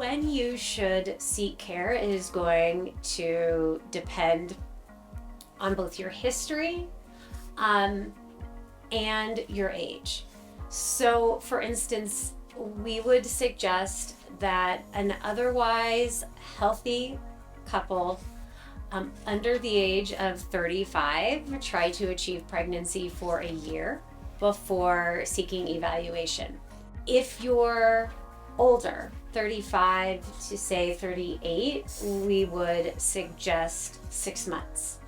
When you should seek care is going to depend on both your history and your age. So, for instance, we would suggest that an otherwise healthy couple under the age of 35 try to achieve pregnancy for a year before seeking evaluation. If you're older, 35 to say 38, we would suggest 6 months.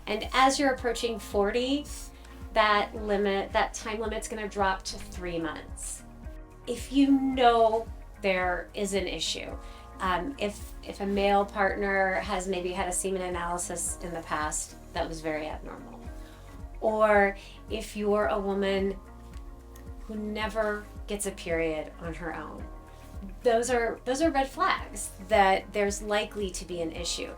And as you're approaching 40, that time limit's going to drop to 3 months. If you know there is an issue, if a male partner has maybe had a semen analysis in the past that was very abnormal, or if you're a woman who never gets a period on her own, those are red flags that there's likely to be an issue.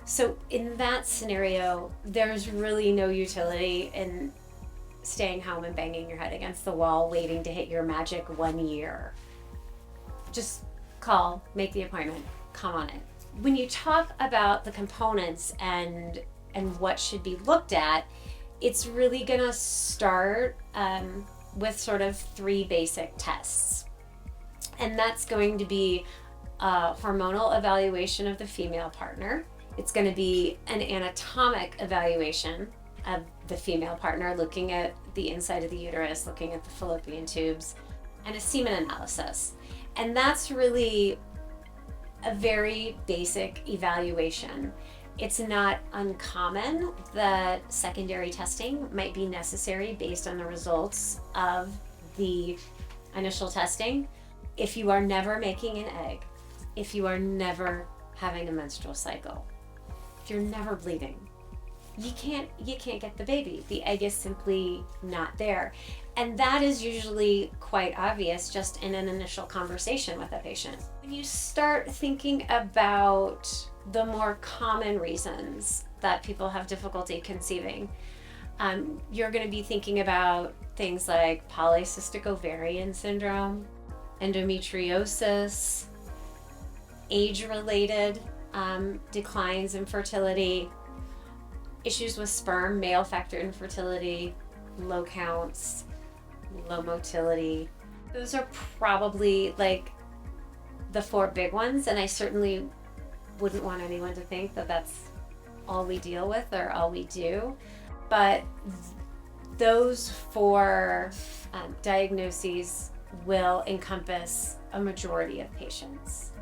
So in that scenario, there's really no utility in staying home and banging your head against the wall waiting to hit your magic 1 year. Just call, make the appointment, come on it. When you talk about the components and what should be looked at, it's really gonna start with sort of 3 basic tests. And that's going to be a hormonal evaluation of the female partner. It's going to be an anatomic evaluation of the female partner, looking at the inside of the uterus, looking at the fallopian tubes, and a semen analysis. And that's really a very basic evaluation. It's not uncommon that secondary testing might be necessary based on the results of the initial testing. If you are never making an egg, if you are never having a menstrual cycle, if you're never bleeding, you can't get the baby. The egg is simply not there. And that is usually quite obvious just in an initial conversation with a patient. When you start thinking about the more common reasons that people have difficulty conceiving, you're going to be thinking about things like polycystic ovarian syndrome, endometriosis, age-related declines in fertility, issues with sperm, male factor infertility, low counts, low motility. Those are probably like the 4 big ones, and I certainly wouldn't want anyone to think that that's all we deal with or all we do. But those 4 diagnoses will encompass a majority of patients.